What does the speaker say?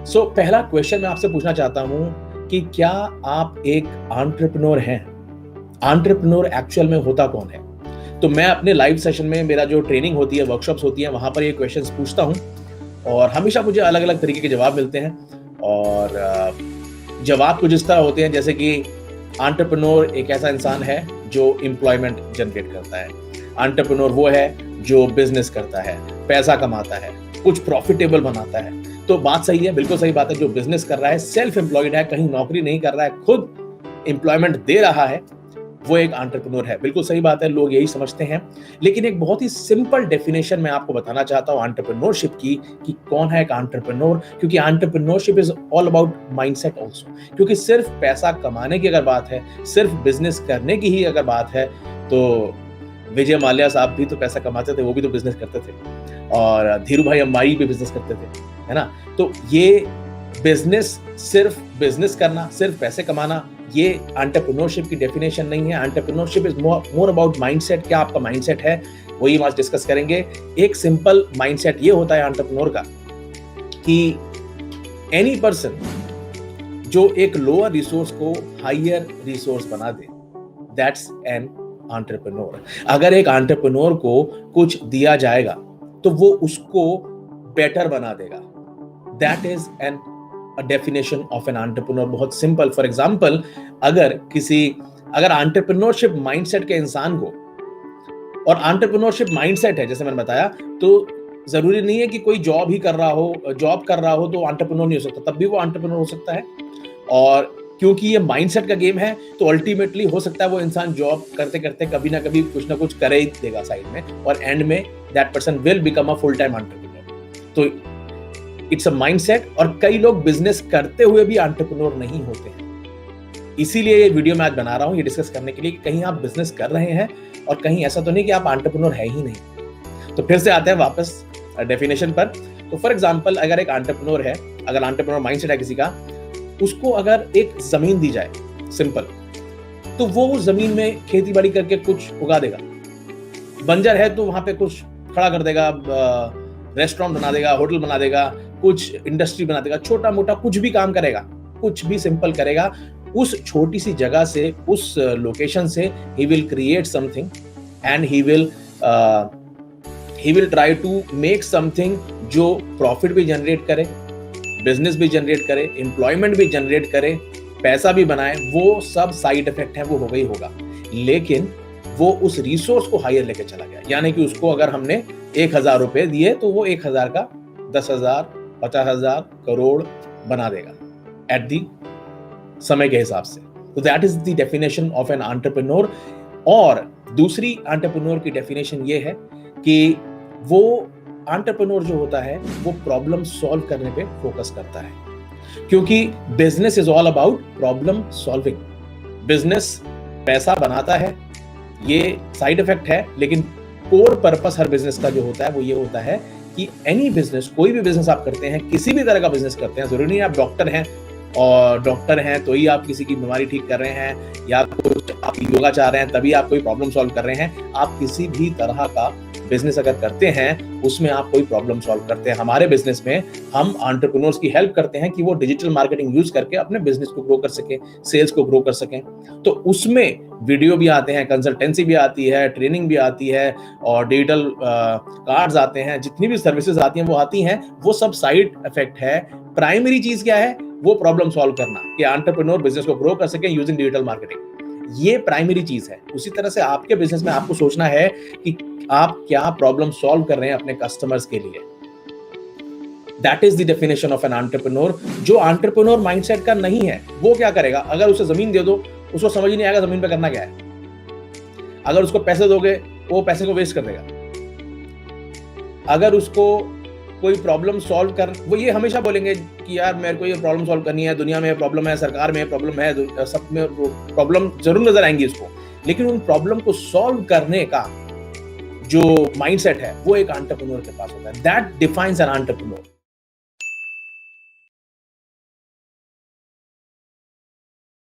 पहला क्वेश्चन मैं आपसे पूछना चाहता हूं कि क्या आप एक एंटरप्रेन्योर हैं? एंटरप्रेन्योर एक्चुअल में होता कौन है? तो मैं अपने लाइव सेशन में, मेरा जो ट्रेनिंग होती है, वर्कशॉप्स होती है, वहां पर ये क्वेश्चंस पूछता हूं और हमेशा मुझे अलग अलग तरीके के जवाब मिलते हैं। और जवाब कुछ इस तरह होते हैं जैसे कि एंटरप्रेन्योर एक ऐसा इंसान है जो एम्प्लॉयमेंट जनरेट करता है। एंटरप्रेन्योर वो है जो बिजनेस करता है, पैसा कमाता है, कुछ प्रॉफिटेबल बनाता है। तो बात सही है, बिल्कुल सही बात है। जो बिजनेस कर रहा है, सेल्फ एम्प्लॉयड है, कहीं नौकरी नहीं कर रहा है, खुद एम्प्लॉयमेंट दे रहा है, वो एक एंटरप्रेन्योर है। बिल्कुल सही बात है, लोग यही समझते हैं। लेकिन एक बहुत ही सिंपल डेफिनेशन मैं आपको बताना चाहता हूं एंटरप्रेन्योरशिप की, कि कौन है एक एंटरप्रेन्योर। क्योंकि entrepreneurship is all about mindset also. क्योंकि सिर्फ पैसा कमाने की अगर बात है, सिर्फ बिजनेस करने की ही अगर बात है, तो विजय माल्या साहब भी तो पैसा कमाते थे, वो भी तो बिजनेस करते थे। और धीरू भाई अंबानी भी बिजनेस करते थे, है ना। तो ये बिजनेस, सिर्फ बिजनेस करना, सिर्फ पैसे कमाना, ये एंटरप्रेन्योरशिप की डेफिनेशन नहीं है। Entrepreneurship is more about mindset. क्या आपका माइंडसेट है, वही आज डिस्कस करेंगे। एक सिंपल माइंडसेट ये होता है एंटरप्रेन्योर का कि एनी पर्सन जो एक लोअर रिसोर्स को हायर रिसोर्स बना दे, दैट्स एन एंटरप्रेन्योर। अगर एक एंटरप्रेन्योर को कुछ दिया जाएगा तो वो उसको बेटर बना देगा। That is an definition of an entrepreneur. बहुत सिंपल। फॉर एग्जांपल, अगर एंटरप्रेन्योरशिप माइंडसेट के इंसान को, और एंटरप्रेन्योरशिप माइंडसेट है जैसे मैंने बताया, तो जरूरी नहीं है कि कोई जॉब कर रहा हो तो एंटरप्रेन्योर नहीं हो सकता, तब भी वो एंटरप्रेन्योर हो सकता है। और क्योंकि ये माइंडसेट का गेम है, तो अल्टीमेटली हो सकता है वो इंसान जॉब करते करते कभी ना कभी कुछ ना कुछ करे ही देगा साइड में, और एंड में that person will become a full time entrepreneur. तो इट्स अ माइंडसेट। और कई लोग बिजनेस करते हुए भी एंटरप्रेन्योर नहीं होते हैं। इसीलिए ये वीडियो मैं आज बना रहा हूं, ये डिस्कस करने के लिए कि कहीं आप बिजनेस कर रहे हैं और कहीं ऐसा तो नहीं कि आप एंटरप्रेन्योर है ही नहीं। तो फिर से आते हैं वापस डेफिनेशन पर। तो फॉर एग्जांपल, अगर एक एंटरप्रेन्योर है, अगर एंटरप्रेन्योर माइंडसेट है किसी का, उसको अगर एक जमीन दी जाए सिंपल, तो वो उस जमीन में खेती बाड़ी करके कुछ उगा देगा। बंजर है तो वहां पे कुछ खड़ा कर देगा, रेस्टोरेंट बना देगा, होटल बना देगा, कुछ इंडस्ट्री बना देगा, छोटा मोटा कुछ भी काम करेगा, कुछ भी सिंपल करेगा। उस छोटी सी जगह से, उस लोकेशन से he will create something and he will try to make something जो प्रॉफिट भी जनरेट करे, बिजनेस भी जनरेट करे, एम्प्लॉयमेंट भी जनरेट करे, पैसा भी बनाए। वो सब साइड इफेक्ट है, वो होगा ही होगा। लेकिन वो उस रिसोर्स को हायर लेके चला गया, यानी कि उसको अगर हमने 1000 रुपए दिए तो वो 1000 का 10,000, 50,000, करोड़ बना देगा एट दी समय के हिसाब से। तो that is the definition of an entrepreneur. और दूसरी एंटरप्रेन्योर की डेफिनेशन ये है कि वो एंटरप्रेन्योर जो होता है वो प्रॉब्लम सॉल्व करने पे फोकस करता है। क्योंकि business is all about problem solving. Business पैसा बनाता है, ये साइड इफेक्ट है, लेकिन कोर पर्पस हर बिजनेस का जो होता है वो ये होता है कि एनी बिजनेस, कोई भी बिजनेस आप करते हैं, किसी भी तरह का बिजनेस करते हैं, जरूरी नहीं आप डॉक्टर हैं और डॉक्टर हैं तो ही आप किसी की बीमारी ठीक कर रहे हैं, या कुछ आप योगा चाह रहे हैं तभी आप कोई प्रॉब्लम सॉल्व कर रहे हैं। आप किसी भी तरह का बिजनेस अगर करते हैं, उसमें आप कोई प्रॉब्लम सॉल्व करते हैं। हमारे बिजनेस में हम एंटरप्रेन्योर्स की हेल्प करते हैं कि वो डिजिटल मार्केटिंग यूज करके अपने बिजनेस को ग्रो कर सके, सेल्स को ग्रो कर सकें। तो उसमें वीडियो भी आते हैं, कंसल्टेंसी भी आती है, ट्रेनिंग भी आती है, और डिजिटल कार्ड्स आते हैं, जितनी भी सर्विसेज आती हैं वो आती हैं। वो सब साइड इफेक्ट है। प्राइमरी चीज क्या है? वो प्रॉब्लम सॉल्व करना, कि एंटरप्रेन्योर बिजनेस को ग्रो कर सके यूजिंग डिजिटल मार्केटिंग। ये प्राइमरी चीज है। उसी तरह से आपके बिजनेस में आपको सोचना है कि आप क्या प्रॉब्लम सॉल्व कर रहे हैं अपने कस्टमर्स के लिए। That is the definition of an entrepreneur. जो एंटरप्रेन्योर माइंडसेट का नहीं है, वो क्या करेगा? अगर उसे जमीन दे दो, उसको समझ ही नहीं आएगा जमीन पे करना क्या है। अगर उसको पैसे दोगे, वो पैसे को वेस्ट कर देगा। अगर उसको कोई प्रॉब्लम सॉल्व कर, वो ये हमेशा बोलेंगे कि यार मेरे को ये प्रॉब्लम सॉल्व करनी है, दुनिया में प्रॉब्लम है, सरकार में प्रॉब्लम है, सब में प्रॉब्लम जरूर नजर आएंगी उसको। लेकिन उन प्रॉब्लम को सॉल्व करने का जो माइंडसेट है वो एक एंटरप्रेन्योर के पास होता है। That defines an entrepreneur.